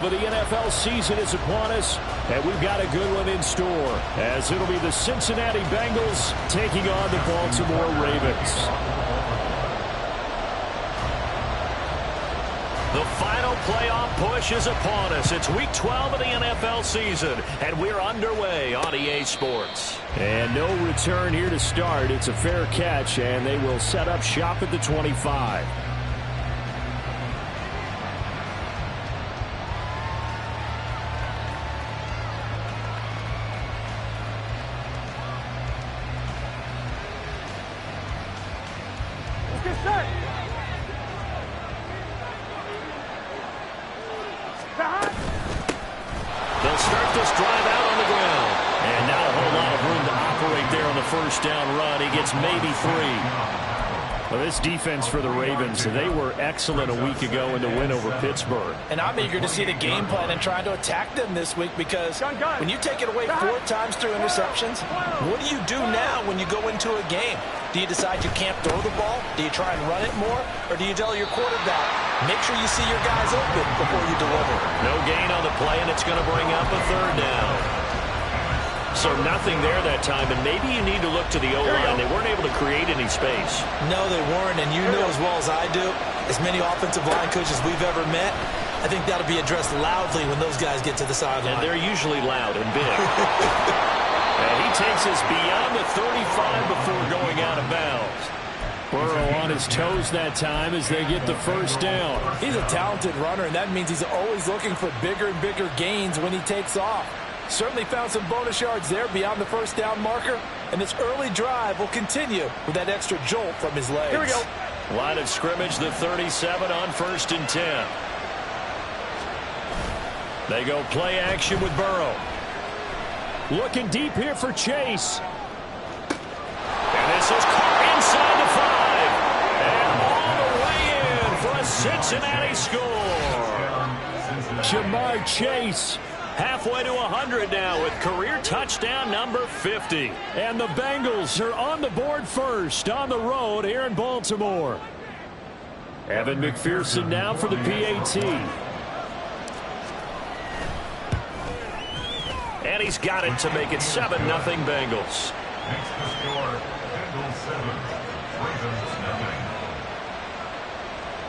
But the NFL season is upon us, and we've got a good one in store, as it'll be the Cincinnati Bengals taking on the Baltimore Ravens. The final playoff push is upon us. It's Week 12 of the NFL season, and we're underway on EA Sports. And no return here to start. It's a fair catch, and they will set up shop at the 25. They'll start this drive out on the ground. And not a whole lot of room to operate there on the first down run. He gets maybe 3. Well, this defense for the Ravens, they were excellent a week ago in the win over Pittsburgh. And I'm eager to see the game plan and trying to attack them this week, because when you take it away 4 times through interceptions, what do you do now when you go into a game? Do you decide you can't throw the ball? Do you try and run it more? Or do you tell your quarterback, make sure you see your guys open before you deliver? No gain on the play, and it's going to bring up a 3rd down. So nothing there that time, and maybe you need to look to the O-line. They weren't able to create any space. No, they weren't, and you know as well as I do, as many offensive line coaches we've ever met, I think that'll be addressed loudly when those guys get to the sideline. And they're usually loud and big. And he takes us beyond the 35 before going out of bounds. Burrow on his toes that time as they get the first down. He's a talented runner, and that means he's always looking for bigger and bigger gains when he takes off. Certainly found some bonus yards there beyond the first down marker, and this early drive will continue with that extra jolt from his legs. Here we go. Line of scrimmage, the 37 on 1st and 10. They go play action with Burrow. Looking deep here for Chase. And this is caught inside the 5. And all the way in for a Cincinnati score. Jamar Chase. Halfway to 100 now with career touchdown number 50. And the Bengals are on the board first on the road here in Baltimore. Evan McPherson now for the PAT. And he's got it to make it 7-0 Bengals. Next to score, Bengals 7, Ravens 0.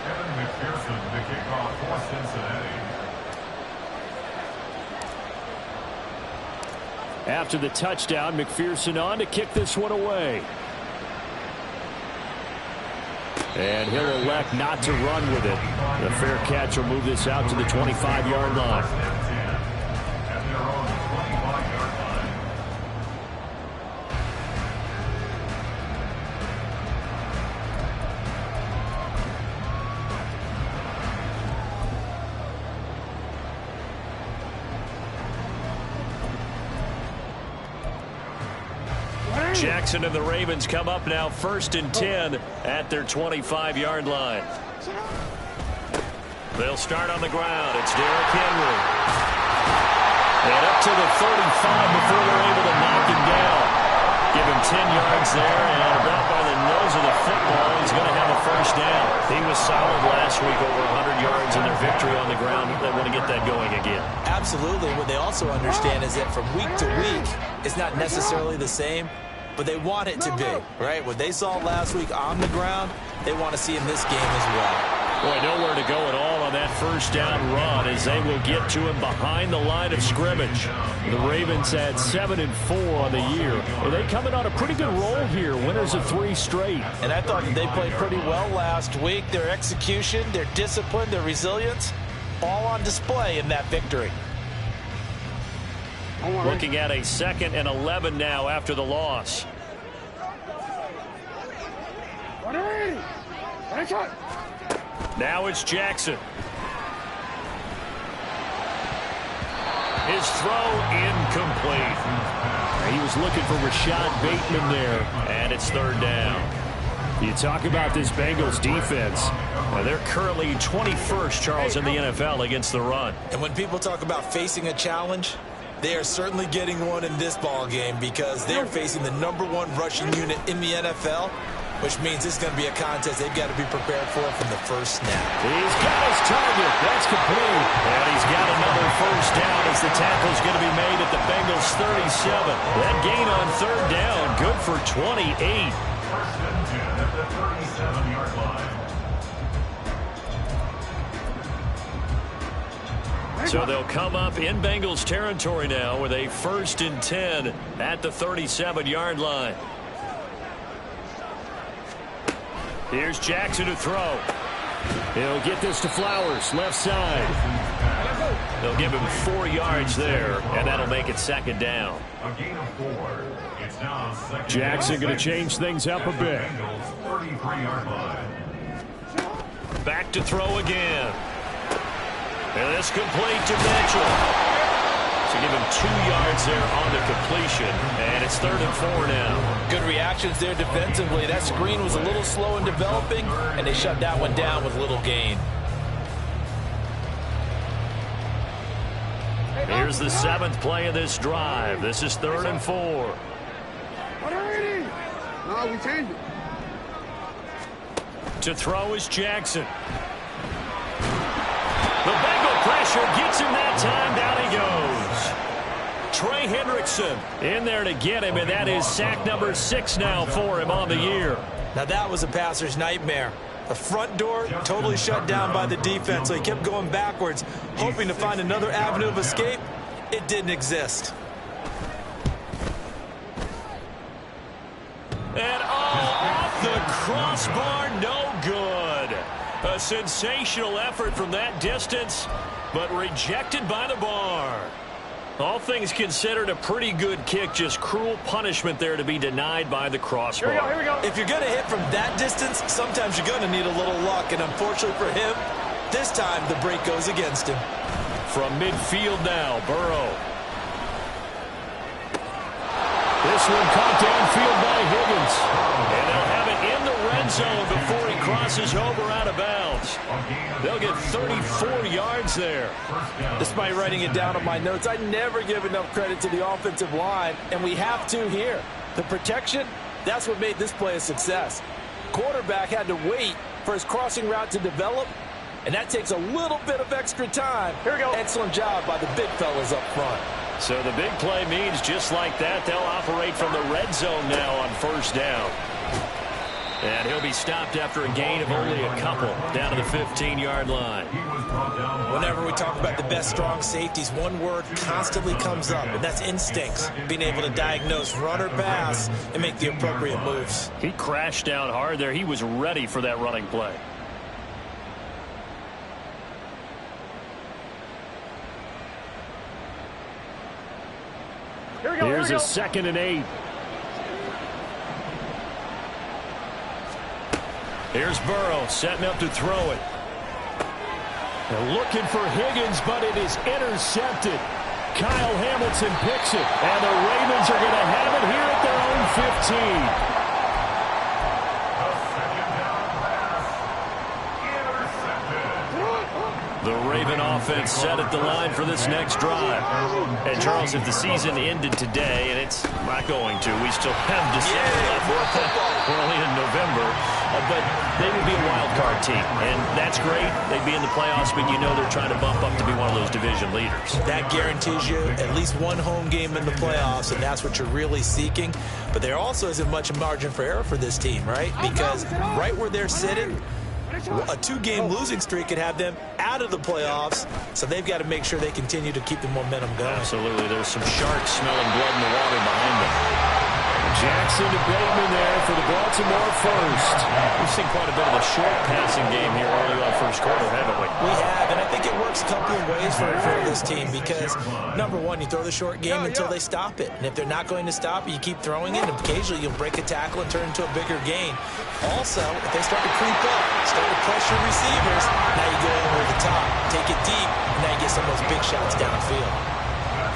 Evan McPherson to kick off for Cincinnati. After the touchdown, McPherson on to kick this one away. And he'll elect not to run with it. The fair catch will move this out to the 25-yard line. Jackson and the Ravens come up now 1st and 10 at their 25-yard line. They'll start on the ground. It's Derrick Henry. And up to the 35 before they're able to knock him down. Give him 10 yards there, and about by the nose of the football, he's going to have a first down. He was solid last week, over 100 yards in their victory on the ground. They want to get that going again. Absolutely. What they also understand is that from week to week, it's not necessarily the same, but they want it to be, right? What they saw last week on the ground, they want to see in this game as well. Boy, nowhere to go at all on that first down run as they will get to him behind the line of scrimmage. The Ravens at 7-4 on the year. Well, they coming on a pretty good roll here, winners of 3 straight. And I thought that they played pretty well last week. Their execution, their discipline, their resilience, all on display in that victory. Looking at a 2nd and 11 now after the loss. Now it's Jackson. His throw incomplete. He was looking for Rashad Bateman there. And it's 3rd down. You talk about this Bengals defense. They're currently 21st, Charles, in the NFL against the run. And when people talk about facing a challenge, they are certainly getting one in this ball game, because they're facing the #1 rushing unit in the NFL. which means this is going to be a contest they've got to be prepared for from the first snap. He's got his target. That's complete. And he's got another first down as the tackle's going to be made at the Bengals 37. That gain on third down, good for 28. First and 10 at the 37-yard line. So they'll come up in Bengals territory now with a 1st and 10 at the 37-yard line. Here's Jackson to throw. He'll get this to Flowers, left side. They'll give him 4 yards there, and that'll make it 2nd down. A gain of 4. It's now 2nd. Jackson going to change things up a bit. Bengals 33-yard line. Back to throw again. And this complete to Mitchell. So give him 2 yards there on the completion. And it's 3rd and 4 now. Good reactions there defensively. That screen was a little slow in developing, and they shut that one down with little gain. Here's the 7th play of this drive. This is 3rd and 4. No, we changed it. To throw is Jackson. The Bengal pressure gets him that time. Down he goes. Trey Hendrickson in there to get him, and that is sack number 6 now for him on the year. Now that was a passer's nightmare. The front door totally shut down by the defense, so he kept going backwards, hoping to find another avenue of escape. It didn't exist. And off the crossbar, no good. A sensational effort from that distance, but rejected by the bar. All things considered, a pretty good kick, just cruel punishment there to be denied by the crossbar. Here we go. If you're going to hit from that distance, sometimes you're going to need a little luck, and unfortunately for him, this time the break goes against him. From midfield now, Burrow. This one caught downfield by Higgins. And they'll have it in the red zone before he crosses over out of bounds. They'll get 34 yards there. Despite writing it down on my notes, I never give enough credit to the offensive line, and we have to here. The protection, that's what made this play a success. Quarterback had to wait for his crossing route to develop, and that takes a little bit of extra time. Here we go. Excellent job by the big fellas up front. So the big play means just like that, they'll operate from the red zone now on 1st down. And he'll be stopped after a gain of only a couple down to the 15-yard line. Whenever we talk about the best strong safeties, one word constantly comes up, and that's instincts. Being able to diagnose run or pass and make the appropriate moves. He crashed down hard there. He was ready for that running play. Here's a 2nd and 8. Here's Burrow setting up to throw it. They're looking for Higgins, but it is intercepted. Kyle Hamilton picks it, and the Ravens are going to have it here at their own 15. The Raven offense set at the line for this next drive. And, Charles, if the season ended today, and it's not going to, we still have December left. We're only in November. But they would be a wild card team, and that's great. They'd be in the playoffs, but you know they're trying to bump up to be one of those division leaders. That guarantees you at least one home game in the playoffs, and that's what you're really seeking. But there also isn't much margin for error for this team, right? Because right where they're sitting, a 2-game losing streak could have them out of the playoffs, so they've got to make sure they continue to keep the momentum going. Absolutely. There's some sharks smelling blood in the water behind them. Jackson to Bateman there for the Baltimore first. We've seen quite a bit of a short passing game here early on first quarter, haven't we? We have, and I think it works a couple of ways for this team because, number one, you throw the short game until they stop it. And if they're not going to stop it, you keep throwing it, and occasionally you'll break a tackle and turn into a bigger gain. Also, if they start to creep up, start to pressure receivers, now you go over the top, take it deep, and now you get some of those big shots downfield.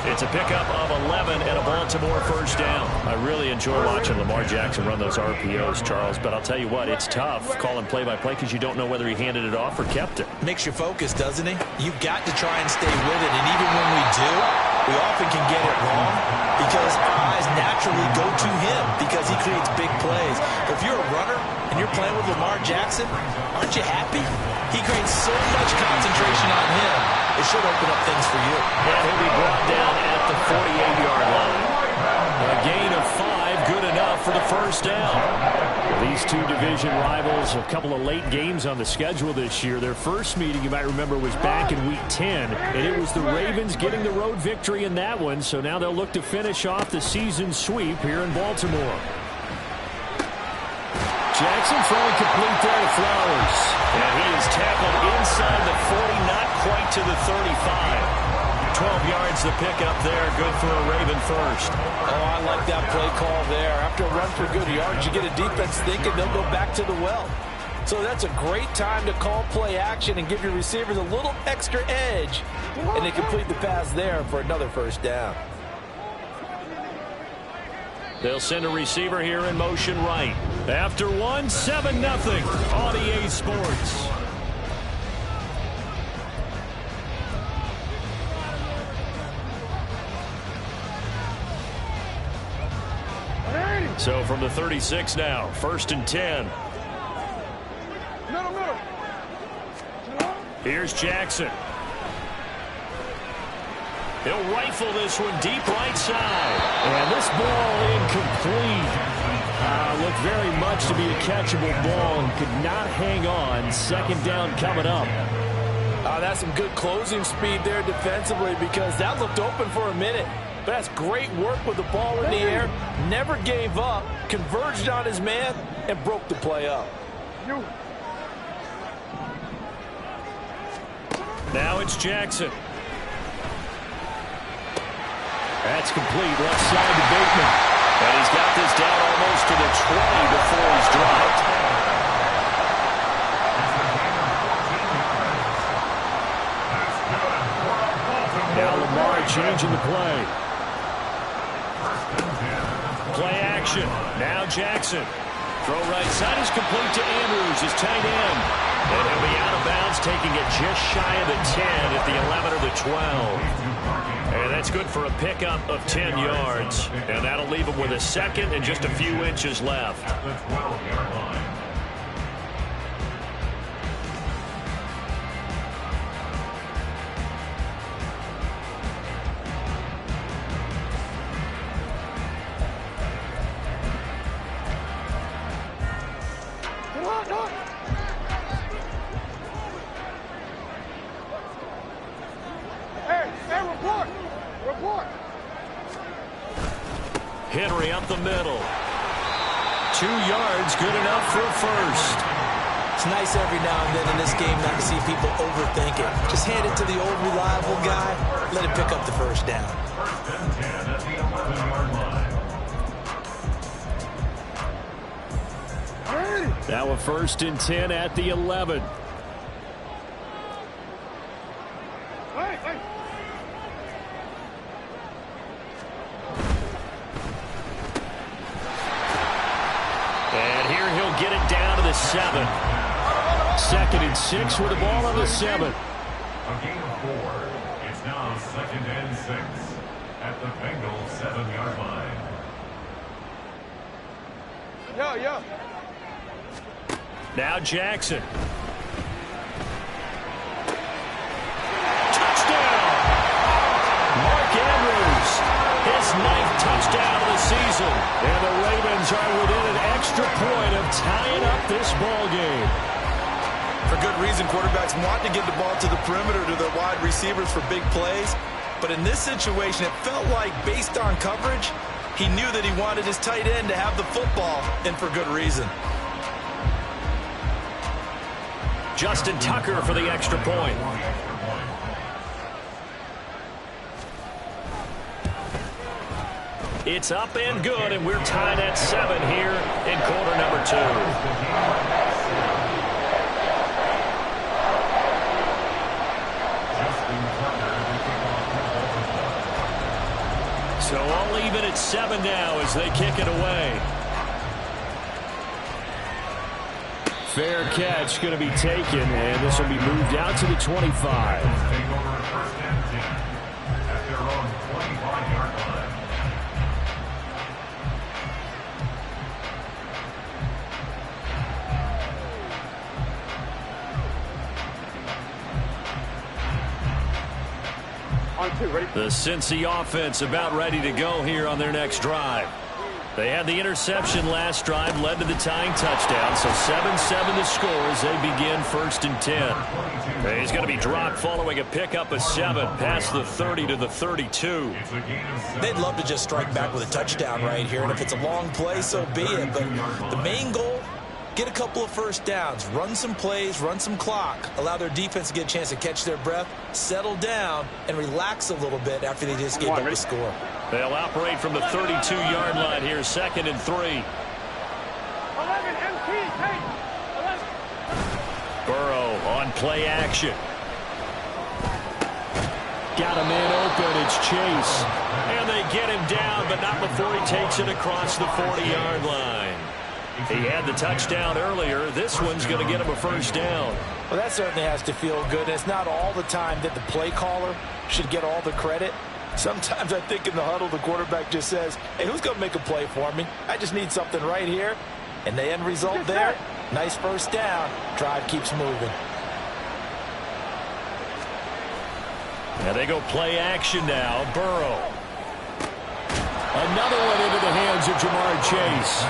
It's a pickup of 11 and a Baltimore first down. I really enjoy watching Lamar Jackson run those RPOs, Charles, but I'll tell you what, it's tough calling play-by-play because you don't know whether he handed it off or kept it. Makes you focus, doesn't he? You've got to try and stay with it, and even when we do, we often can get it wrong because our eyes naturally go to him because he creates big plays. But if you're a runner and you're playing with Lamar Jackson, aren't you happy? He creates so much concentration on him. It should open up things for you. And he'll be brought down at the 48-yard line. A gain of 5, good enough for the first down. These two division rivals, a couple of late games on the schedule this year. Their first meeting, you might remember, was back in Week 10, and it was the Ravens getting the road victory in that one, so now they'll look to finish off the season sweep here in Baltimore. Jackson throwing complete there to Flowers. And he is tackled inside the 40, not quite to the 35. 12 yards the pickup there. Good for a Raven first. Oh, I like that play call there. After a run for good yards, you get a defense thinking they'll go back to the well. So that's a great time to call play action and give your receivers a little extra edge. And they complete the pass there for another first down. They'll send a receiver here in motion right. After one, 7-0 on EA Sports. So from the 36 now, 1st and 10. Here's Jackson. He'll rifle this one deep right side. And this ball incomplete. Looked very much to be a catchable ball and could not hang on. Second down coming up. That's some good closing speed there defensively because that looked open for a minute. But that's great work with the ball in the air. Never gave up, converged on his man, and broke the play up. Now it's Jackson. That's complete. Left side to Bateman. And he's got this down almost to the 20 before he's dropped. Now Lamar changing the play. Play action. Now Jackson. Throw right side is complete to Andrews, his tight end. And he'll be out of bounds, taking it just shy of the 10 at the 11 or the 12. And that's good for a pickup of 10 yards. And that'll leave him with a second and just a few inches left. At the 12-yard line. Henry up the middle. 2 yards, good enough for a first. It's nice every now and then in this game not to see people overthink it. Just hand it to the old reliable guy, let him pick up the first down. 1st and 10 at the 11-yard line. Now a 1st and 10 at the 11. And here he'll get it down to the 7. 2nd and 6 with the ball on the 7. A gain of 4. It's now 2nd and 6 at the Bengal 7-yard line. Now Jackson. Touchdown! Mark Andrews, his 9th touchdown of the season. And the Ravens are within an extra point of tying up this ball game. For good reason, quarterbacks want to get the ball to the perimeter to their wide receivers for big plays. But in this situation, it felt like based on coverage, he knew that he wanted his tight end to have the football, and for good reason. Justin Tucker for the extra point. It's up and good, and we're tied at 7 here in quarter number 2. So all even at 7 now as they kick it away. Fair catch going to be taken, and this will be moved out to the 25. Take over 1st and 10 at their own 25. The Cincy offense about ready to go here on their next drive. They had the interception last drive, led to the tying touchdown, so 7-7 the score as they begin 1st and 10. He's going to be dropped following a pickup of 7 past the 30 to the 32. They'd love to just strike back with a touchdown right here, and if it's a long play, so be it. But the main goal, get a couple of first downs, run some plays, run some clock, allow their defense to get a chance to catch their breath, settle down, and relax a little bit after they just gave up the score. They'll operate from the 32-yard line here, 2nd and 3. 11 MT, hey, 11. Burrow on play action. Got a man open, it's Chase. And they get him down, but not before he takes it across the 40-yard line. He had the touchdown earlier. This one's going to get him a first down. Well, that certainly has to feel good. And it's not all the time that the play caller should get all the credit. Sometimes I think in the huddle, the quarterback just says, hey, who's going to make a play for me? I just need something right here. And the end result there, nice first down. Drive keeps moving. Now they go play action now. Burrow. Another one into the hands of Jamar Chase.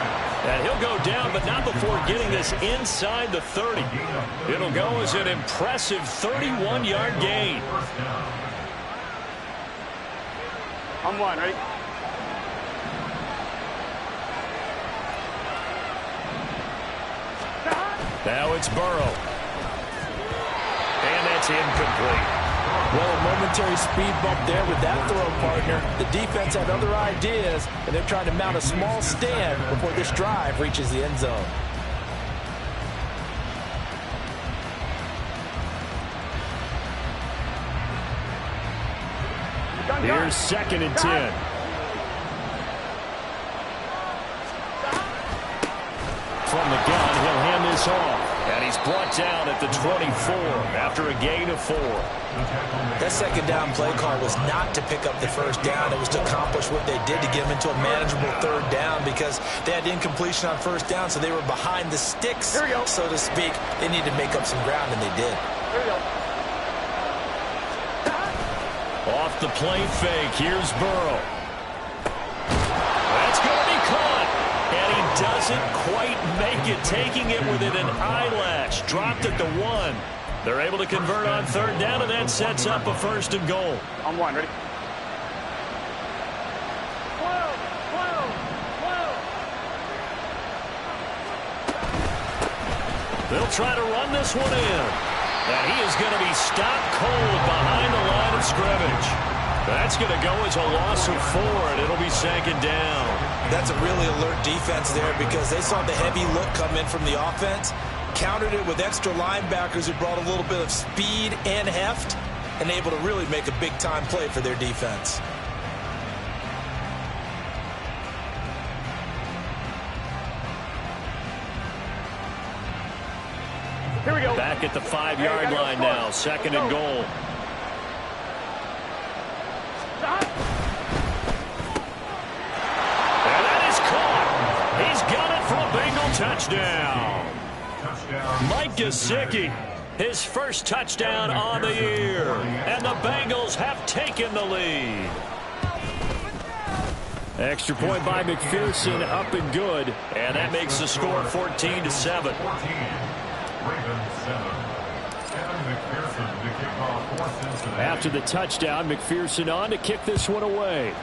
And he'll go down, but not before getting this inside the 30. It'll go as an impressive 31-yard gain. I'm one, ready? Now it's Burrow. And that's incomplete. Well, a momentary speed bump there with that throw, partner. The defense had other ideas, and they're trying to mount a small stand before this drive reaches the end zone. Here's 2nd and 10. From the gun, he'll hand this off. And he's brought down at the 24 after a gain of 4. That second down play call was not to pick up the first down. It was to accomplish what they did to get them into a manageable 3rd down because they had incompletion on 1st down, so they were behind the sticks, so to speak. They needed to make up some ground, and they did. Here we go. Off the play fake, here's Burrow. That's going to be caught. And he doesn't quite make it, taking it within an eyelash. Dropped at the 1. They're able to convert on 3rd down, and that sets up a 1st and goal. I'm one, ready? 12. They'll try to run this one in. And he is going to be stopped cold behind the line of scrimmage. That's going to go as a loss of 4, and it'll be 2nd down. That's a really alert defense there because they saw the heavy look come in from the offense, countered it with extra linebackers who brought a little bit of speed and heft, and able to really make a big-time play for their defense. Here we go. Back at the 5-yard line now, 2nd and goal. And that is caught. He's got it for a Bengal touchdown. Mike Gesicki, his first touchdown on the year. And the Bengals have taken the lead. Extra point by McPherson, up and good. And that makes the score 14-7. After the touchdown, McPherson on to kick this one away.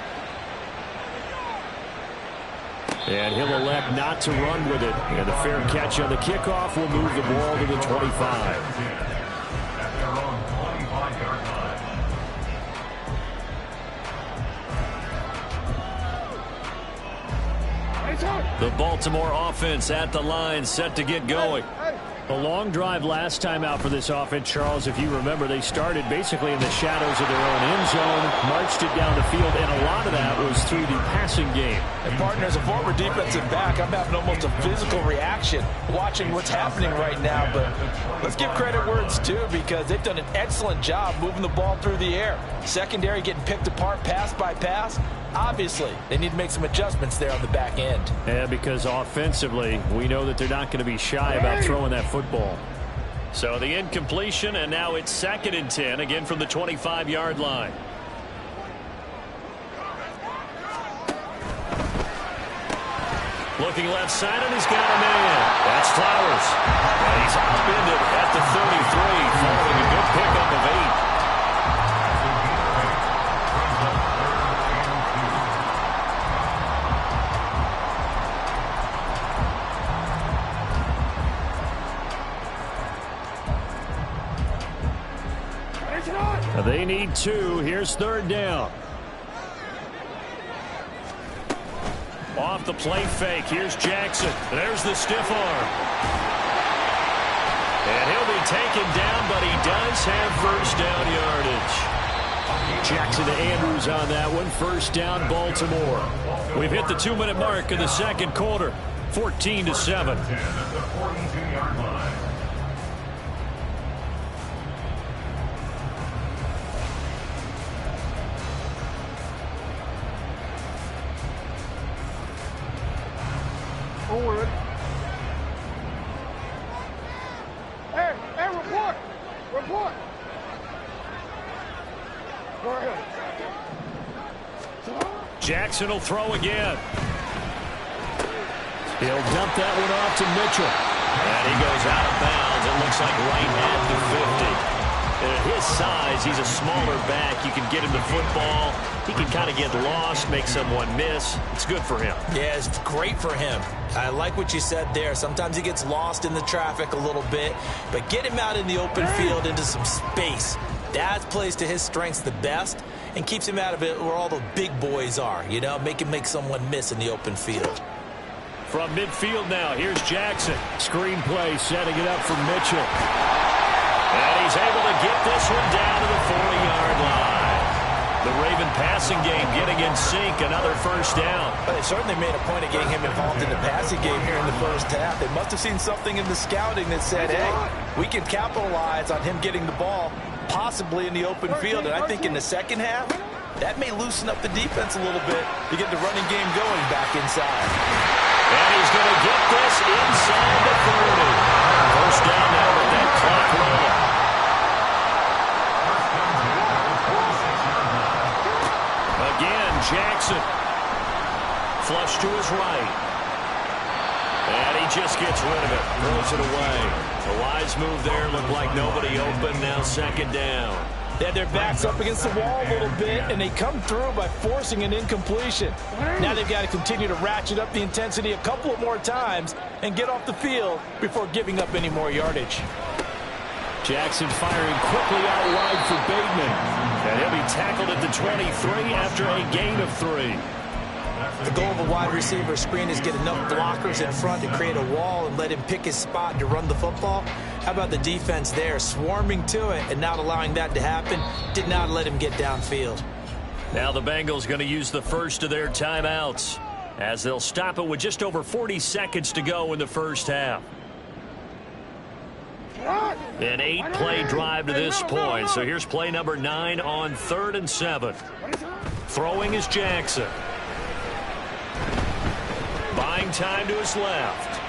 And he'll elect not to run with it. And the fair catch on the kickoff will move the ball to the 25. The Baltimore offense at the line, set to get going. A long drive last time out for this offense, Charles. If you remember, they started basically in the shadows of their own end zone, marched it down the field, and a lot of that was through the passing game. And, partner, as a former defensive back, I'm having almost a physical reaction watching what's happening right now. But let's give credit where it's due because they've done an excellent job moving the ball through the air. Secondary getting picked apart pass by pass. Obviously, they need to make some adjustments there on the back end. Yeah, because offensively, we know that they're not going to be shy about throwing that football. So the incompletion, and now it's 2nd and 10, again from the 25-yard line. Looking left side, and he's got a man. That's Flowers. And he's upended at the 33, following a good pickup of 8. They need 2. Here's 3rd down. Off the play fake. Here's Jackson. There's the stiff arm. And he'll be taken down, but he does have first down yardage. Jackson to Andrews on that one. First down, Baltimore. We've hit the 2-minute mark in the second quarter. 14-7. Forward. Hey, report! Report! Go ahead. Jackson will throw again. He'll dump that one off to Mitchell. And he goes out of bounds. It looks like right at the 50. And at his size, he's a smaller back. You can get him the football. He can kind of get lost, make someone miss. It's good for him. Yeah, it's great for him. I like what you said there. Sometimes he gets lost in the traffic a little bit, but get him out in the open field into some space. That plays to his strengths the best and keeps him out of it where all the big boys are, you know, make someone miss in the open field. From midfield now, here's Jackson. Screen play, setting it up for Mitchell. And he's able to get this one down to the 40-yard line. The Raven passing game getting in sync, another first down. But they certainly made a point of getting him involved in the passing game here in the first half. They must have seen something in the scouting that said, hey, we can capitalize on him getting the ball, possibly in the open field. And I think in the second half, that may loosen up the defense a little bit to get the running game going back inside. And he's going to get this inside the 30. First down now with that clock rolling. Again, Jackson. Flush to his right. And he just gets rid of it. Throws it away. A wise move there. Looked like nobody open. Now second down. They had their backs up against the wall a little bit, and they come through by forcing an incompletion. Now they've got to continue to ratchet up the intensity a couple of more times and get off the field before giving up any more yardage. Jackson firing quickly out wide for Bateman. And he'll be tackled at the 23 after a gain of 3. The goal of a wide receiver screen is get enough blockers in front to create a wall and let him pick his spot to run the football. How about the defense there, swarming to it and not allowing that to happen? Did not let him get downfield. Now the Bengals going to use the first of their timeouts as they'll stop it with just over 40 seconds to go in the first half. An 8-play drive to this point. So here's play number 9 on 3rd and 7. Throwing is Jackson. Buying time to his left.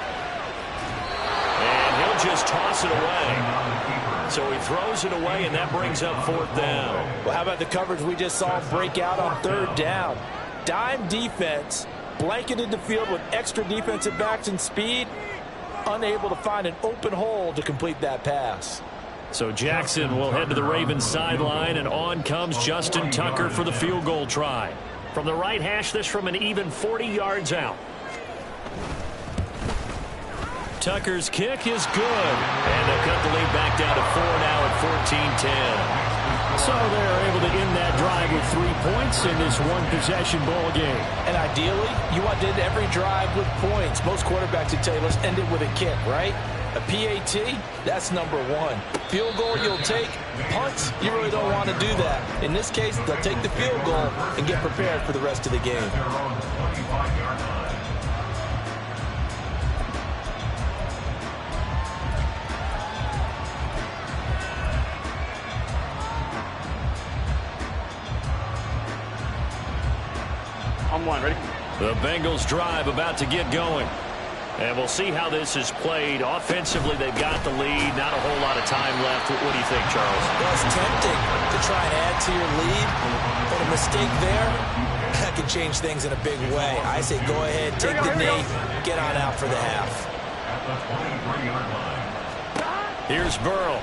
And he'll just toss it away. So he throws it away, and that brings up 4th down. Well, how about the coverage we just saw break out on 3rd down? Dime defense, blanketed the field with extra defensive backs and speed, unable to find an open hole to complete that pass. So Jackson will head to the Ravens sideline, and on comes Justin Tucker for the field goal try. From the right hash, this from an even 40 yards out. Tucker's kick is good. And they'll cut the lead back down to 4 now at 14-10. So they're able to end that drive with 3 points in this one-possession ball game. And ideally, you want to end every drive with points. Most quarterbacks would tell you, let's end it with a kick, right? A PAT, that's number 1. Field goal you'll take. Punts, you really don't want to do that. In this case, they'll take the field goal and get prepared for the rest of the game. I'm 1, ready? The Bengals drive about to get going. And we'll see how this is played. Offensively, they've got the lead. Not a whole lot of time left. What do you think, Charles? Well, it's tempting to try and add to your lead, but a mistake there, that could change things in a big way. I say go ahead, take the knee, get on out for the half. At the 23-yard line. Here's Burrow.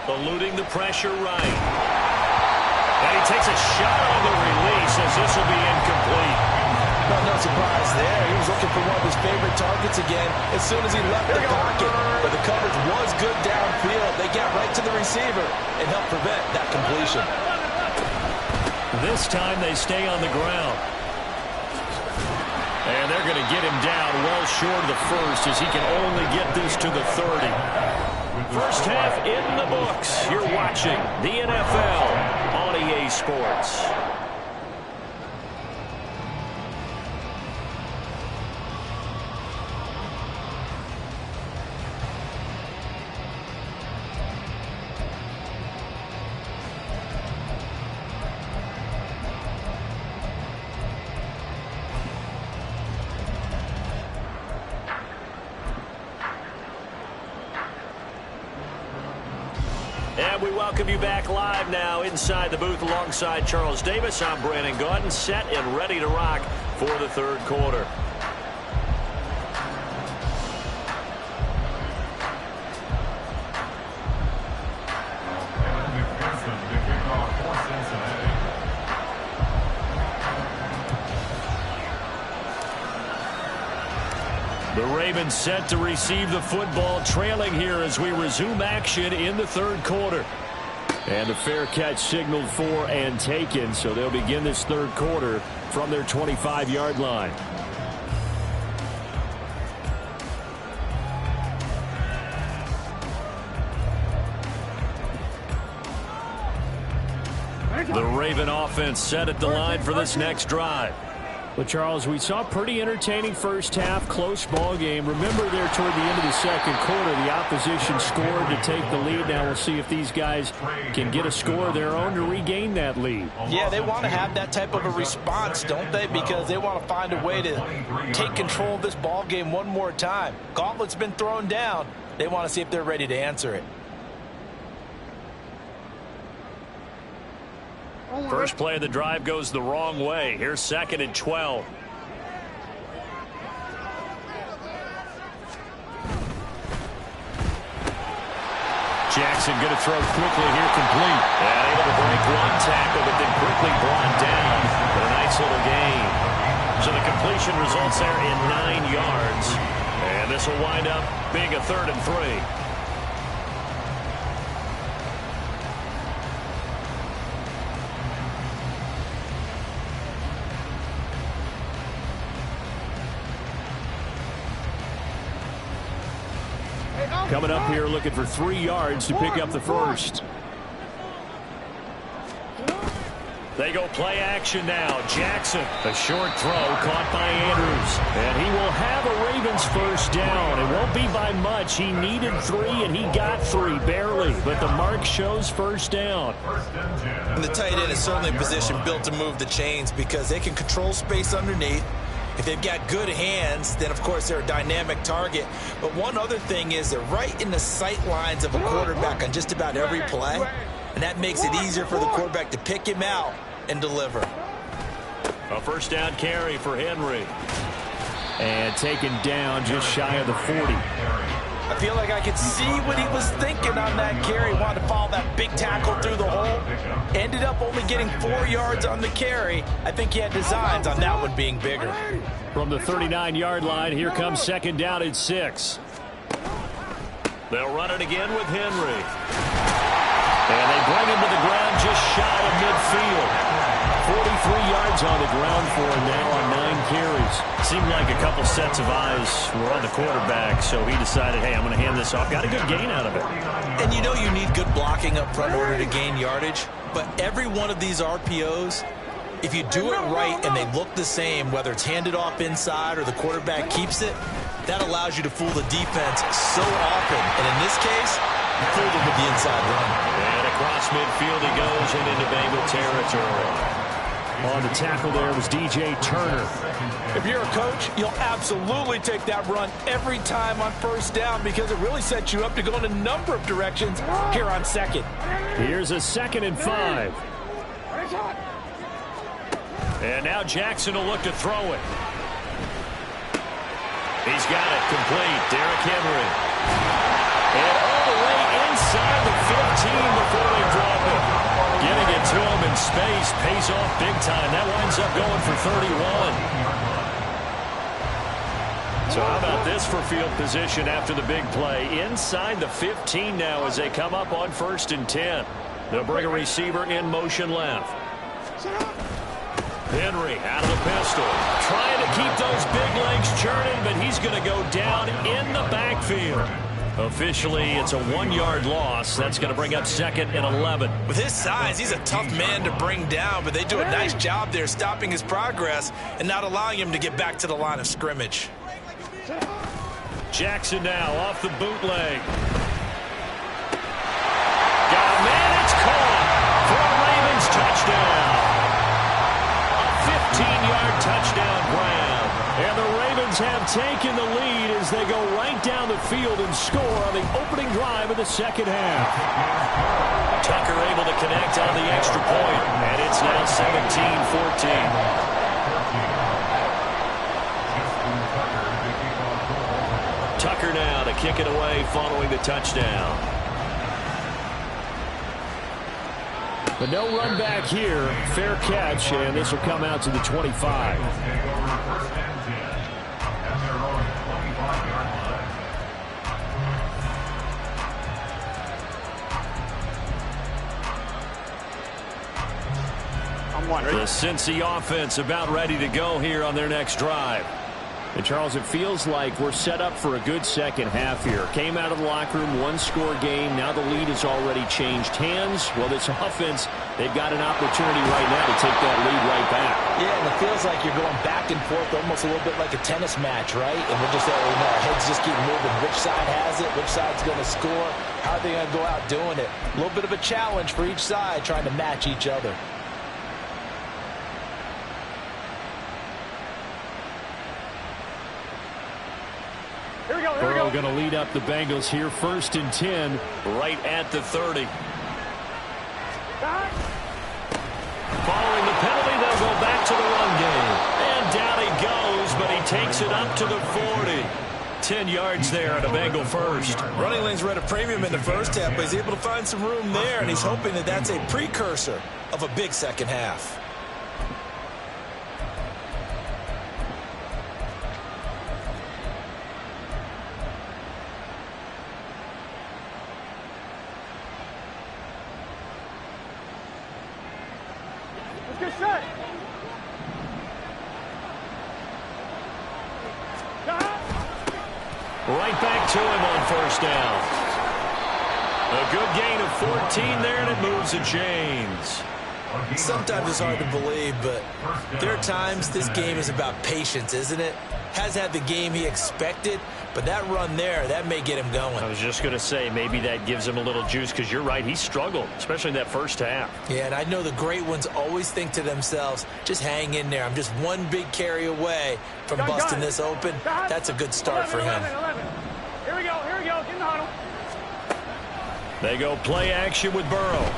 Eluding the pressure right. And he takes a shot on the release as this will be incomplete. No surprise there. He was looking for one of his favorite targets again as soon as he left the pocket. But the coverage was good downfield. They got right to the receiver and helped prevent that completion. This time they stay on the ground. And they're going to get him down well short of the first as he can only get this to the 30. First half in the books. You're watching the NFL on EA Sports. And we welcome you back live now inside the booth alongside Charles Davis. I'm Brandon Gaudin, set and ready to rock for the third quarter. The Ravens set to receive the football, trailing here as we resume action in the third quarter. And a fair catch signaled for and taken, so they'll begin this third quarter from their 25-yard line. The Raven offense set at the line for this next drive. Well, Charles, we saw a pretty entertaining first half, close ball game. Remember there toward the end of the second quarter, the opposition scored to take the lead. Now we'll see if these guys can get a score of their own to regain that lead. Yeah, they want to have that type of a response, don't they? Because they want to find a way to take control of this ball game one more time. Gauntlet's been thrown down. They want to see if they're ready to answer it. First play of the drive goes the wrong way. Here's 2nd and 12. Jackson going to throw quickly here, complete. And able to break one tackle, but then quickly brought down. But a nice little gain. So the completion results there in 9 yards. And this will wind up being a 3rd and 3. Coming up here looking for 3 yards to pick up the first. They go play action now. Jackson, a short throw caught by Andrews. And he will have a Ravens first down. It won't be by much. He needed 3 and he got 3 barely. But the mark shows first down. And the tight end is certainly a position built to move the chains because they can control space underneath. If they've got good hands, then, of course, they're a dynamic target. But one other thing is they're right in the sight lines of a quarterback on just about every play. And that makes it easier for the quarterback to pick him out and deliver. A first down carry for Henry. And taken down just shy of the 40. I feel like I could see what he was thinking on that carry. Wanted to follow that big tackle through the hole. Ended up only getting 4 yards on the carry. I think he had designs on that one being bigger. From the 39-yard line, here comes 2nd down and 6. They'll run it again with Henry. And they bring him to the ground just shy of midfield. 43 yards on the ground for him now on 9 carries. Seemed like a couple sets of eyes were on the quarterback, so he decided, hey, I'm going to hand this off. Got a good gain out of it. And you know you need good blocking up front in order to gain yardage, but every one of these RPOs, if you do it right and they look the same, whether it's handed off inside or the quarterback keeps it, that allows you to fool the defense so often. And in this case, you fooled them with the inside run. And across midfield he goes and into Bengal territory. On the tackle there was DJ Turner. If you're a coach, you'll absolutely take that run every time on first down because it really sets you up to go in a number of directions here on second. Here's a 2nd and 5. And now Jackson will look to throw it. He's got it complete. Derrick Henry. And all the way inside the 15 before they drop it. Getting it to him in space pays off big time. That winds up going for 31. So how about this for field position after the big play? Inside the 15 now as they come up on 1st and 10. They'll bring a receiver in motion left. Henry out of the pistol. Trying to keep those big legs churning, but he's going to go down in the backfield. Officially, it's a 1-yard loss. That's going to bring up 2nd and 11. With his size, he's a tough man to bring down, but they do a nice job there stopping his progress and not allowing him to get back to the line of scrimmage. Jackson now off the bootleg. Got a man, it's caught for a Ravens touchdown. A 15-yard touchdown grab. And the Ravens have taken the lead as they go right down the field and score on the opening drive of the 2nd half. Tucker able to connect on the extra point, and it's now 17-14. Tucker now to kick it away following the touchdown. But no run back here. Fair catch, and this will come out to the 25. The Cincy offense about ready to go here on their next drive. And, Charles, it feels like we're set up for a good second half here. Came out of the locker room, 1-score game. Now the lead has already changed hands. Well, this offense, they've got an opportunity right now to take that lead right back. Yeah, and it feels like you're going back and forth almost a little bit like a tennis match, right? And we're just, our heads just keep moving. Which side has it? Which side's going to score? How are they going to go out doing it? A little bit of a challenge for each side trying to match each other. Burrow going to lead up the Bengals here, 1st and 10. Right at the 30. Following the penalty, they'll go back to the run game. And down he goes, but he takes it up to the 40. 10 yards there at a Bengal first. Running lanes were at a premium in the first half, but he's able to find some room there, and he's hoping that that's a precursor of a big second half. Get set. Right back to him on 1st down. A good gain of 14 there, and it moves the chains. Sometimes it's hard to believe, but there are times this game is about patience, isn't it? Has had the game he expected, but that run there, that may get him going. I was just going to say, maybe that gives him a little juice, because you're right, he struggled, especially in that first half. Yeah, and I know the great ones always think to themselves, just hang in there. I'm just one big carry away from busting this open. That's a good start for him. 11. Here we go, get in the huddle. They go play action with Burrow.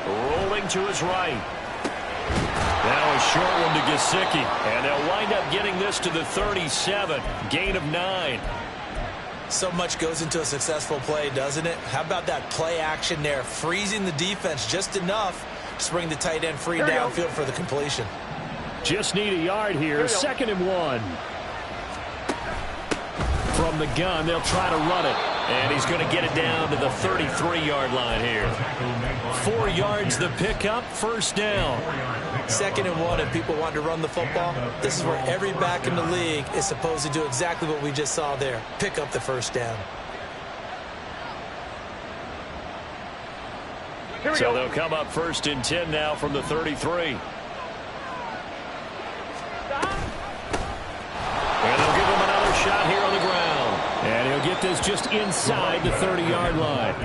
Rolling to his right. Now a short one to Gesicki. And they'll wind up getting this to the 37. Gain of 9. So much goes into a successful play, doesn't it? How about that play action there? Freezing the defense just enough to bring the tight end free downfield for the completion. Just need a yard here. 2nd and 1. From the gun, they'll try to run it. And he's going to get it down to the 33-yard line here. 4 yards the pickup, 1st down. 2nd and 1, if people want to run the football, this is where every back in the league is supposed to do exactly what we just saw there. Pick up the 1st down. So they'll come up 1st and 10 now from the 33. And they'll give him another shot here on the ground. And he'll get this just inside the 30-yard line.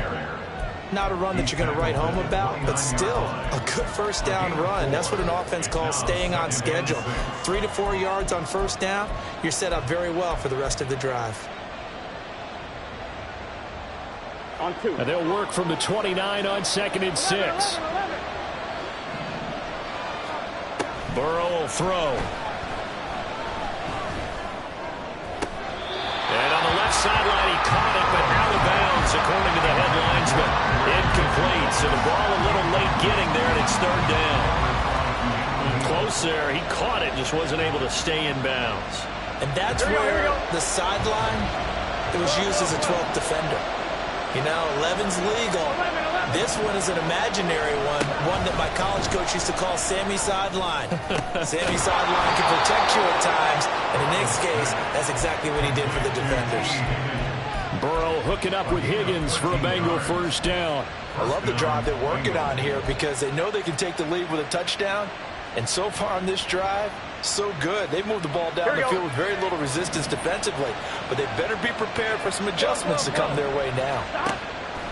Not a run that you're going to write home about, but still a good first down run. That's what an offense calls staying on schedule. 3 to 4 yards on first down, you're set up very well for the rest of the drive. On 2. And they'll work from the 29 on 2nd and 6. Burrow will throw. And on the left sideline, he caught it, but out of bounds, according to the head linesman. Incomplete, so the ball a little late getting there, and it's 3rd down. Close there. He caught it, just wasn't able to stay in bounds. And that's where the sideline, it was used as a 12th defender. You know, 11's legal. This one is an imaginary one that my college coach used to call Sammy Sideline. Sammy Sideline can protect you at times, and in this case, that's exactly what he did for the defenders. Burrow hooking up with Higgins for a Bengal first down. I love the drive they're working on here because they know they can take the lead with a touchdown, and so far on this drive, so good. They've moved the ball down the field with very little resistance defensively, but they better be prepared for some adjustments to come their way now.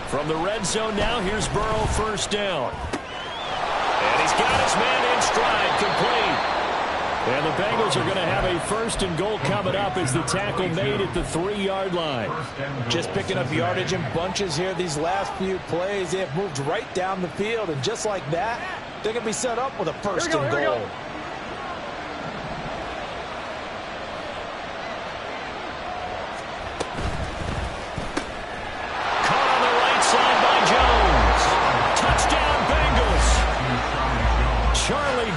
From the red zone now, here's Burrow first down. And he's got his man in stride, complete. And the Bengals are going to have a 1st and goal coming up as the tackle made at the 3-yard line. Just picking up yardage in bunches here these last few plays. They have moved right down the field, and just like that, they're going to be set up with a 1st and goal.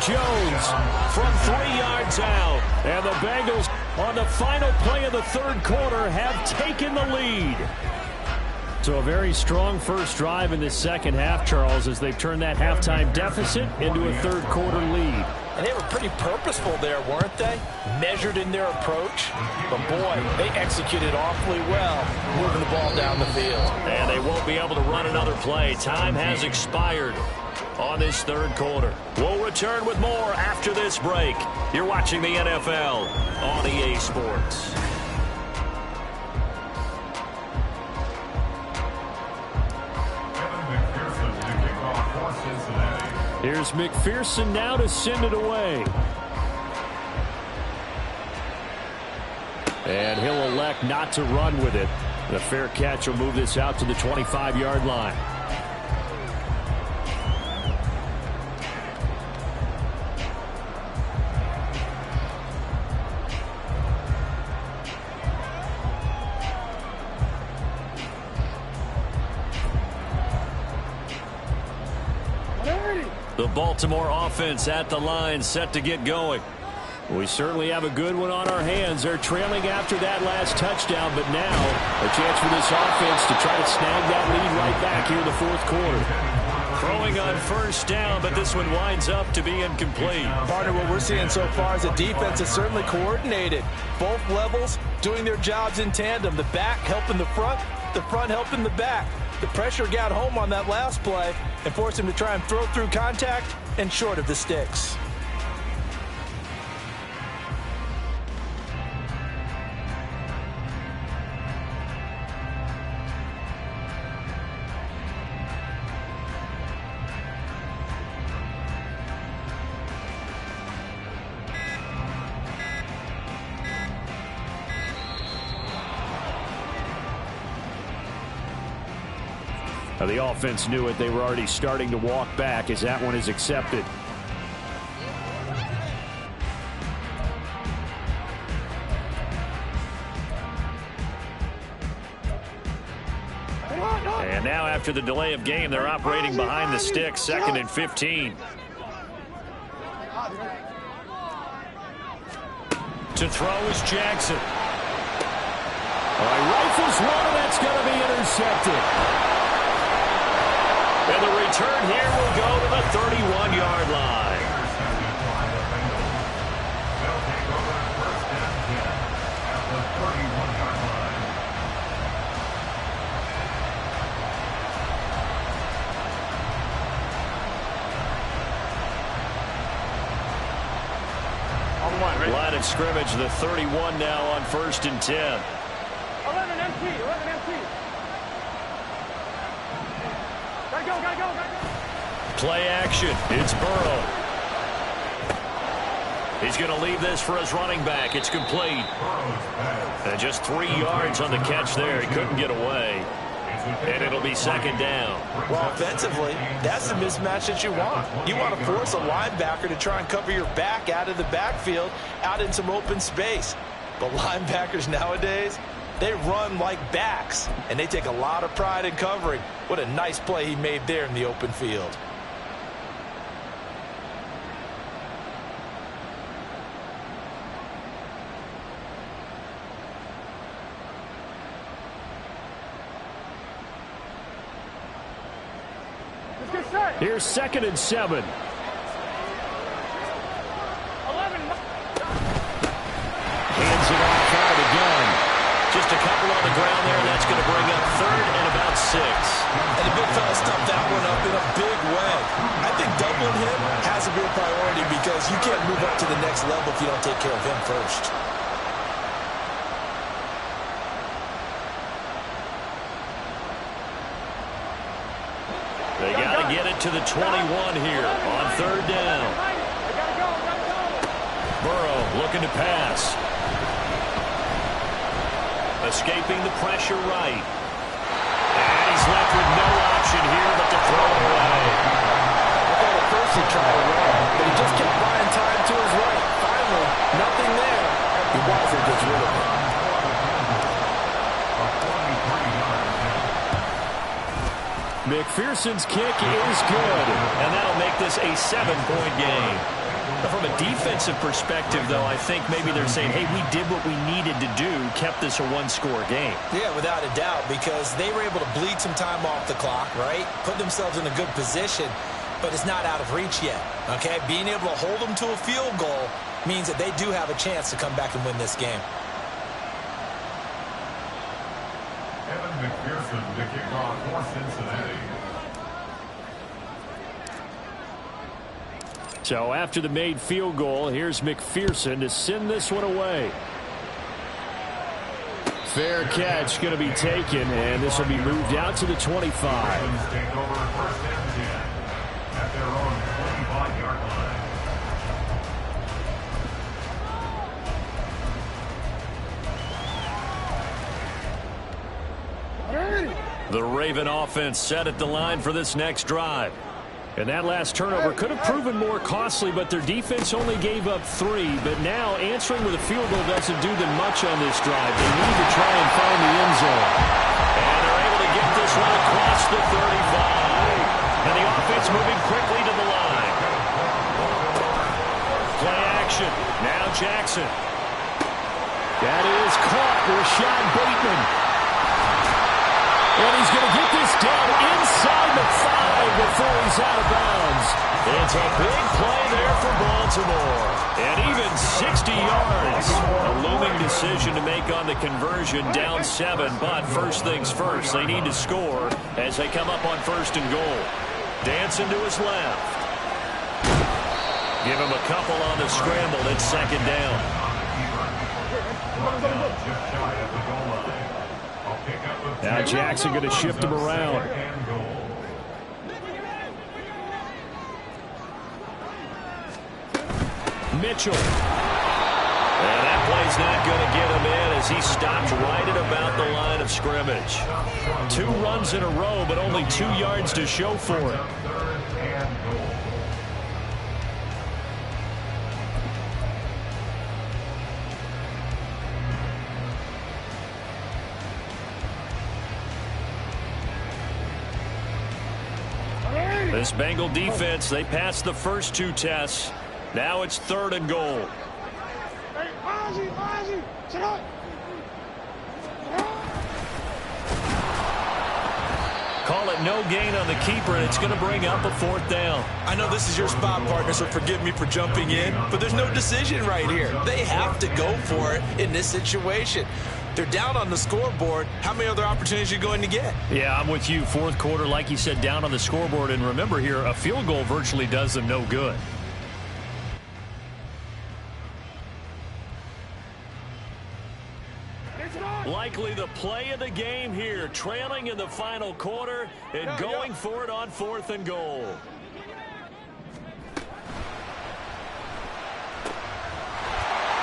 Jones from 3 yards out. And the Bengals on the final play of the 3rd quarter have taken the lead. So a very strong first drive in this 2nd half, Charles, as they've turned that halftime deficit into a 3rd quarter lead. And they were pretty purposeful there, weren't they? Measured in their approach. But boy, they executed awfully well, moving the ball down the field. And they won't be able to run another play. Time has expired on this 3rd quarter. We'll return with more after this break. You're watching the NFL on EA Sports. Here's McPherson now to send it away. And he'll elect not to run with it. The fair catch will move this out to the 25-yard line. The Baltimore offense at the line, set to get going. We certainly have a good one on our hands. They're trailing after that last touchdown, but now a chance for this offense to try to snag that lead right back here in the 4th quarter. Throwing on first down, but this one winds up to be incomplete. Partner, what we're seeing so far is a defense that's certainly coordinated. Both levels doing their jobs in tandem. The back helping the front helping the back. The pressure got home on that last play and forced him to try and throw through contact and short of the sticks. The offense knew it. They were already starting to walk back as that one is accepted. And now after the delay of game, they're operating behind the sticks, 2nd and 15. To throw is Jackson. All right, rifles one, and that's going to be intercepted. And the return here will go to the 31-yard line. They'll take over 1st and 10 at the 31-yard line. Line of scrimmage, the 31 now on 1st and 10. 11 empty, 11 empty. Play action. It's Burrow. He's going to leave this for his running back. It's complete. And just 3 yards on the catch there. He couldn't get away. And it'll be second down. Well, offensively, that's the mismatch that you want. You want to force a linebacker to try and cover your back out of the backfield, out in some open space. But linebackers nowadays, they run like backs, and they take a lot of pride in covering. What a nice play he made there in the open field. Here's 2nd and 7. Hands it off out of the gun. Just a couple on the ground there. That's going to bring up 3rd and about 6. And the big fella stuffed that one up in a big way. I think doubling him has to be a priority because you can't move up to the next level if you don't take care of him first. They got to get it to the 21 here on 3rd down. Burrow looking to pass. Escaping the pressure right. And he's left with no option here but to throw it away. I thought at first he tried to run, but he just kept buying time to his right. Finally, nothing there. He wisely gets rid of it. McPherson's kick is good. And that'll make this a 7-point game. From a defensive perspective, though, I think maybe they're saying, hey, we did what we needed to do, kept this a one-score game. Yeah, without a doubt, because they were able to bleed some time off the clock, right? Put themselves in a good position, but it's not out of reach yet, okay? Being able to hold them to a field goal means that they do have a chance to come back and win this game. Evan McPherson, the kickoff for Cincinnati. So after the made field goal, here's McPherson to send this one away. Fair catch going to be taken, and this will be moved out to the 25. Take over 1st and 10 at their own 25-yard line. The Raven offense set at the line for this next drive. And that last turnover could have proven more costly, but their defense only gave up 3. But now answering with a field goal doesn't do them much on this drive. They need to try and find the end zone. And they're able to get this one across the 35. And the offense moving quickly to the line. Play action. Now Jackson. That is caught. Rashad Bateman. And he's going to get this down inside the 5 before he's out of bounds. It's a big play there for Baltimore. And even 60 yards. A looming decision to make on the conversion, down 7. But first things first, they need to score as they come up on 1st and goal. Dancing to his left. Give him a couple on the scramble. It's 2nd down. Now Jackson going to shift him around. Mitchell. And that play's not going to get him in as he stopped right at about the line of scrimmage. 2 runs in a row, but only 2 yards to show for it. This Bengal defense, they passed the first 2 tests. Now it's 3rd and goal. Call it no gain on the keeper, and it's going to bring up a 4th down. I know this is your spot, partner, so forgive me for jumping in, but there's no decision right here. They have to go for it in this situation. They're down on the scoreboard. How many other opportunities are you going to get? Yeah, I'm with you. 4th quarter, like you said, down on the scoreboard. And remember here, a field goal virtually does them no good. Likely the play of the game here, trailing in the final quarter and going for it on 4th and goal.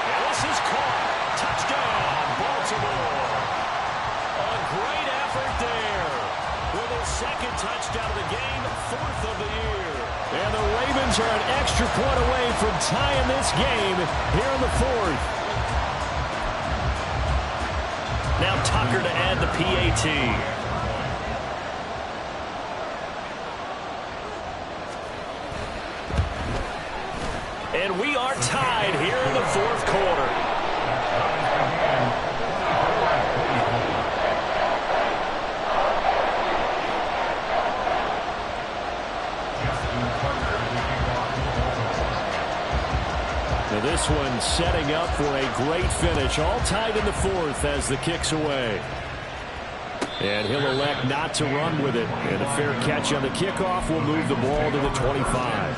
And this is caught. Touchdown, Baltimore. A great effort there. With his second touchdown of the game, 4th of the year. And the Ravens are an extra point away from tying this game here in the 4th. Now Tucker to add the PAT. And we are tied here in the 4th quarter. Now this one setting up for a great finish. All tied in the 4th as the kick's away. And he'll elect not to run with it. And a fair catch on the kickoff will move the ball to the 25.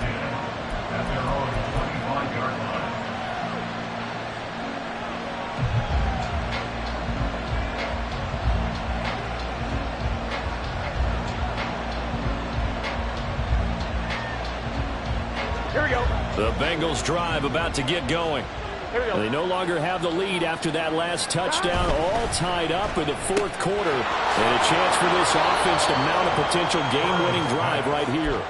Here we go. The Bengals drive about to get going. They no longer have the lead after that last touchdown, all tied up in the 4th quarter. And a chance for this offense to mount a potential game-winning drive right here.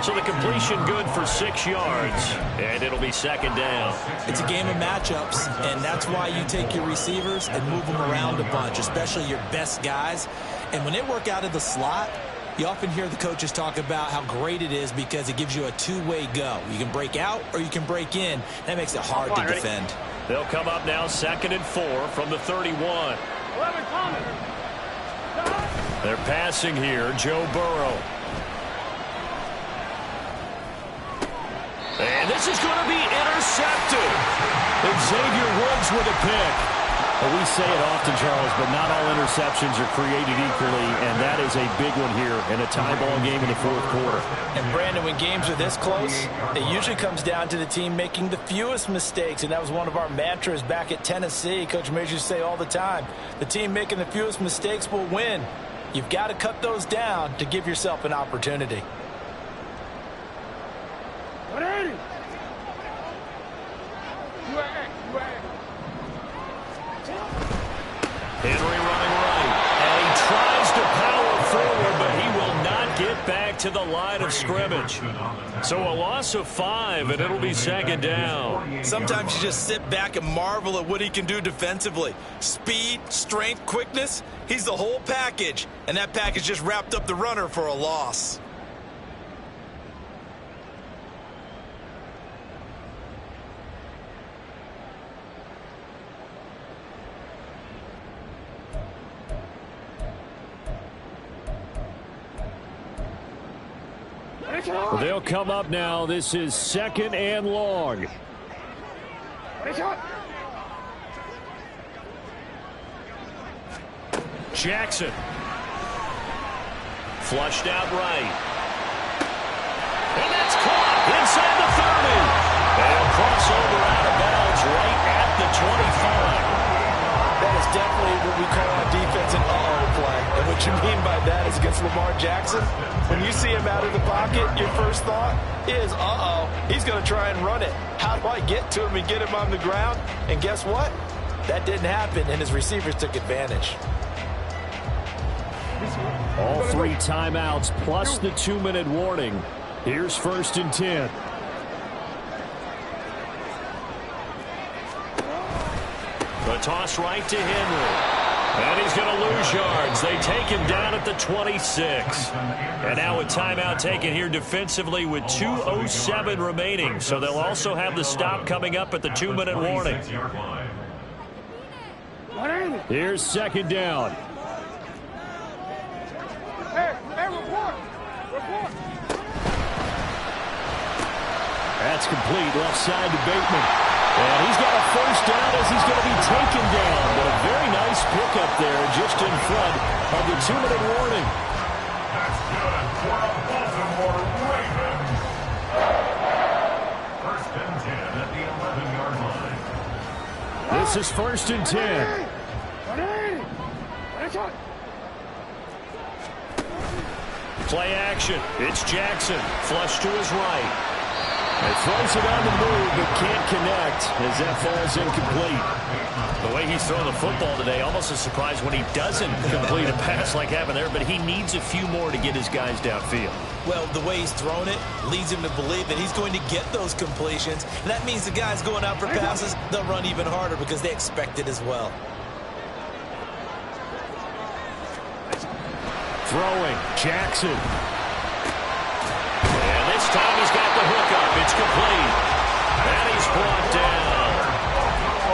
So the completion good for 6 yards, and it'll be 2nd down. It's a game of matchups, and that's why you take your receivers and move them around a bunch, especially your best guys. And when they work out of the slot, you often hear the coaches talk about how great it is because it gives you a two-way go. You can break out or you can break in. That makes it hard to defend. They'll come up now 2nd and 4 from the 31. They're passing here, Joe Burrow. And this is going to be intercepted. Xavier Woods with a pick. Well, we say it often, Charles, but not all interceptions are created equally, and that is a big one here in a tie ball game in the 4th quarter. And, Brandon, when games are this close, it usually comes down to the team making the fewest mistakes, and that was one of our mantras back at Tennessee. Coach Major used to say all the time, the team making the fewest mistakes will win. You've got to cut those down to give yourself an opportunity. Henry running right, and he tries to power forward, but he will not get back to the line of scrimmage. So a loss of 5, and it'll be 2nd down. Sometimes you just sit back and marvel at what he can do defensively. Speed, strength, quickness, he's the whole package, and that package just wrapped up the runner for a loss. They'll come up now. This is 2nd and long. Jackson. Flushed out right. And that's caught inside the 30. And crossover out of bounds right at the 25. That is definitely what we call on defense an uh-oh play. And what you mean by that is against Lamar Jackson, when you see him out of the pocket, your first thought is, uh-oh, he's going to try and run it. How do I get to him and get him on the ground? And guess what? That didn't happen, and his receivers took advantage. All 3 timeouts plus the 2-minute warning. Here's 1st and 10. The toss right to Henry. And he's going to lose yards. They take him down at the 26. And now a timeout taken here defensively with 2:07 remaining. So they'll also have the stop coming up at the 2-minute warning. Here's 2nd down. Hey, report. That's complete. Left side to Bateman. And he's got a 1st down as he's going to be taken down. But a very nice pickup there just in front of the 2-minute warning. That's good for a Baltimore Ravens. 1st and 10 at the 11-yard line. This is 1st and 10. Play action. It's Jackson. Flush to his right. And throws it on the move, but can't connect as that falls incomplete. The way he's throwing the football today, almost a surprise when he doesn't complete a pass like happened there, but he needs a few more to get his guys downfield. Well, the way he's thrown it leads him to believe that he's going to get those completions. And that means the guys going out for passes, they'll run even harder because they expect it as well. Throwing, Jackson. And this time he's got the hook up. It's complete. And he's brought down.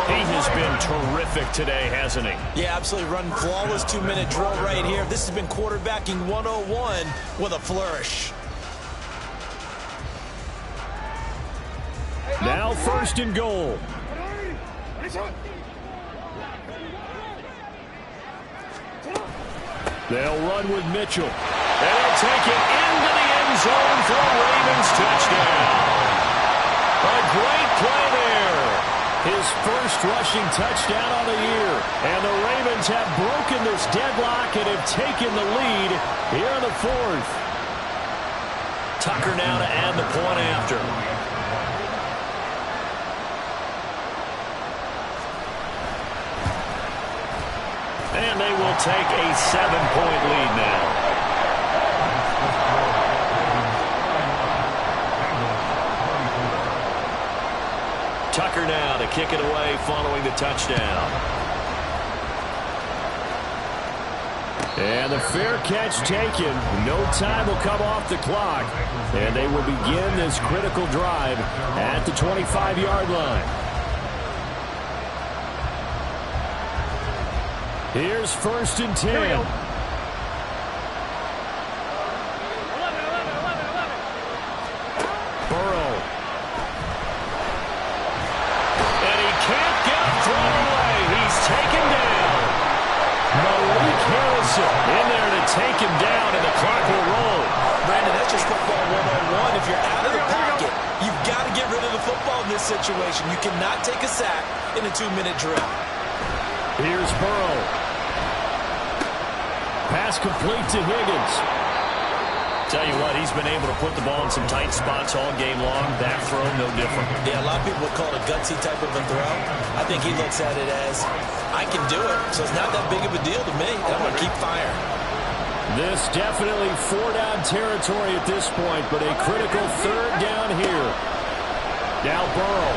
He has been terrific today, hasn't he? Yeah, absolutely. Running flawless 2-minute drill right here. This has been quarterbacking 101 with a flourish. Now 1st and goal. They'll run with Mitchell. And they'll take it into the end zone for a Ravens touchdown. A great play there. His first rushing touchdown on the year. And the Ravens have broken this deadlock and have taken the lead here in the 4th. Tucker now to add the point after. And they will take a 7-point lead now. Tucker now to kick it away following the touchdown. And the fair catch taken. No time will come off the clock. And they will begin this critical drive at the 25-yard line. Here's 1st and 10. Burrow. And he can't get thrown away. He's taken down. Malik Harrison in there to take him down, and the clock will roll. Brandon, that's just football 101. If you're out of the pocket, you've got to get rid of the football in this situation. You cannot take a sack in a 2-minute drill. Here's Burrow. Pass complete to Higgins. Tell you what, he's been able to put the ball in some tight spots all game long. That throw, no different. Yeah, a lot of people would call it a gutsy type of a throw. I think he looks at it as, I can do it, so it's not that big of a deal to me, and I'm going to keep firing. This definitely 4-down territory at this point, but a critical 3rd down here. Now Burrow.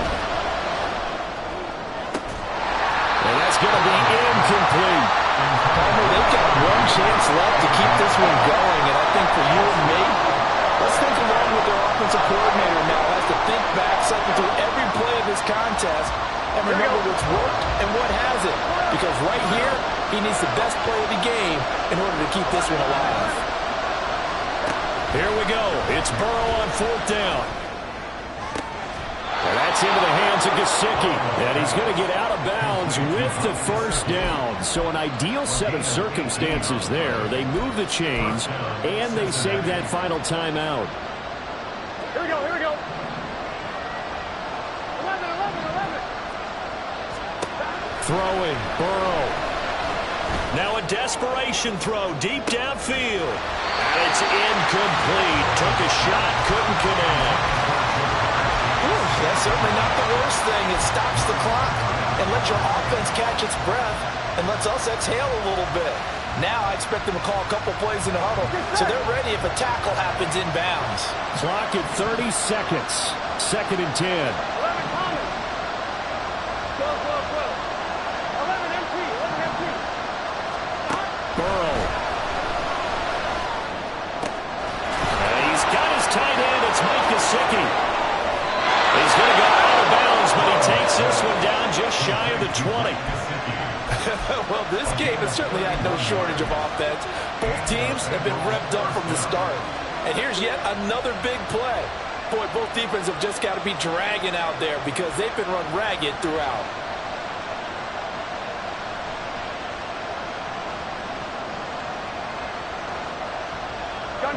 And that's going to be incomplete. They've got one chance left to keep this one going, and I think for you and me, let's think along with their offensive coordinator now. Has to think back, cycle through every play of this contest, and remember what's worked and what hasn't. Because right here, he needs the best play of the game in order to keep this one alive. Here we go. It's Burrow on 4th down. And that's into the hands of Gesicki. And he's going to get out of bounds with the 1st down. So an ideal set of circumstances there. They move the chains, and they save that final timeout. Here we go, here we go. 11. Throwing, Burrow. Now a desperation throw deep downfield. And it's incomplete. Took a shot, couldn't connect. That's certainly not the worst thing. It stops the clock and lets your offense catch its breath and lets us exhale a little bit. Now I expect them to call a couple plays in the huddle, so they're ready if a tackle happens inbounds. Clock at 30 seconds. 2nd and 10. 11 common. Go. 11 empty. Burrow. And he's got his tight end. It's Mike Gesicki. He's going to go out of bounds, but he takes this one down just shy of the 20. Well, this game has certainly had no shortage of offense. Both teams have been revved up from the start. And here's yet another big play. Boy, both defenses have just got to be dragging out there because they've been run ragged throughout.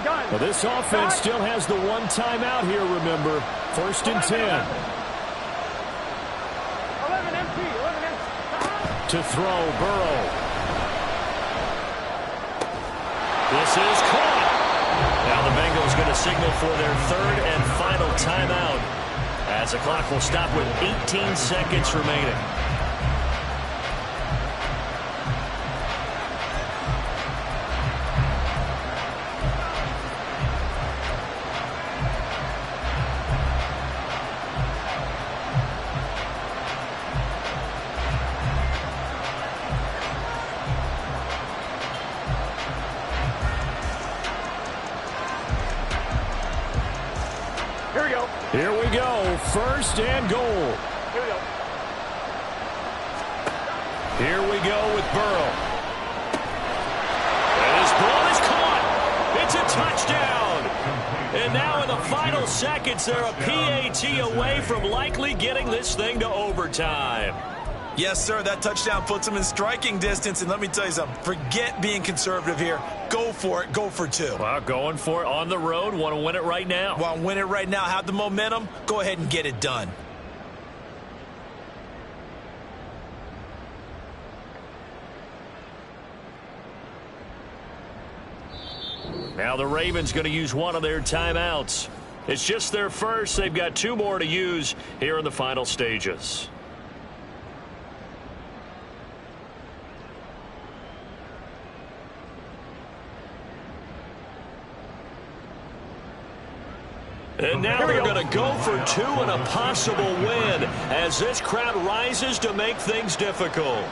Gun. Well, this offense still has the one timeout here, remember. 1st and 10. 11 empty. To throw, Burrow. This is caught. Now the Bengals going to signal for their third and final timeout, as the clock will stop with 18 seconds remaining. Here we go. First and goal. Here we go. Here we go with Burrow. And his ball is caught. It's a touchdown. And now in the final seconds, they're a PAT away from likely getting this thing to overtime. Yes, sir, that touchdown puts them in striking distance. And let me tell you something, forget being conservative here. Go for it. Go for two. Well, going for it on the road. Want to win it right now. Want to win it right now. Have the momentum. Go ahead and get it done. Now the Ravens going to use one of their timeouts. It's just their first. They've got two more to use here in the final stages. And now they're going to go for two and a possible win as this crowd rises to make things difficult.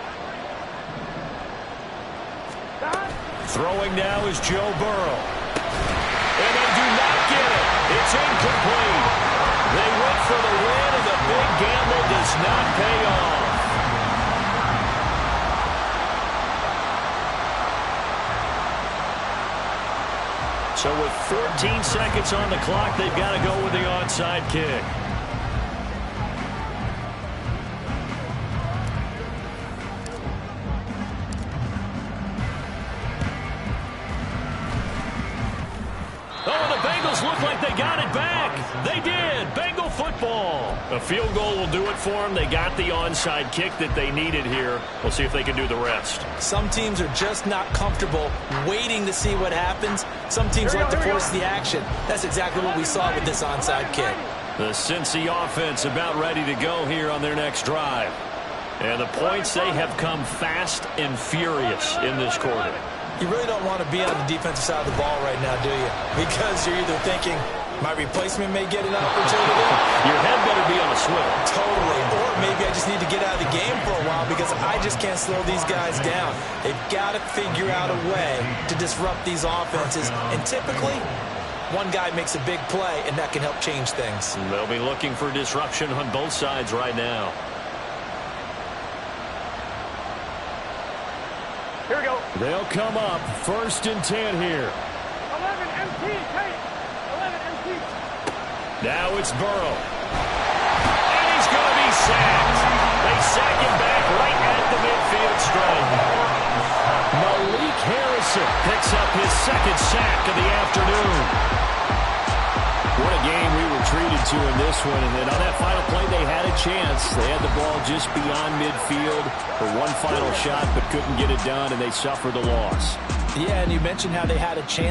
Throwing now is Joe Burrow. And they do not get it. It's incomplete. They went for the win, and the big gamble does not pay off. So with 14 seconds on the clock, they've got to go with the onside kick. Oh, and the Bengals look like they got it back. They did. Bengal football. A field goal will do it for them. They got the onside kick that they needed here. We'll see if they can do the rest. Some teams are just not comfortable waiting to see what happens. Some teams like to force the action. That's exactly what we saw with this onside kick. The Cincy offense about ready to go here on their next drive. And the points, they have come fast and furious in this quarter. You really don't want to be on the defensive side of the ball right now, do you? Because you're either thinking, my replacement may get an opportunity. Your head better be on a swivel. Totally. Or maybe I just need to get out of the game for a while because I just can't slow these guys down. They've got to figure out a way to disrupt these offenses. And typically, one guy makes a big play, and that can help change things. They'll be looking for disruption on both sides right now. Here we go. They'll come up. First and 10 here. 11 MT, Kate. 11 MT. Now it's Burrow. And he's going to be sacked. They sack him back right at the midfield stripe. Malik Harrison Picks up his second sack of the afternoon. What a game we were treated to in this one. And then on that final play, they had a chance. They had the ball just beyond midfield for one final shot, but couldn't get it done, and they suffered the loss. Yeah, and you mentioned how they had a chance.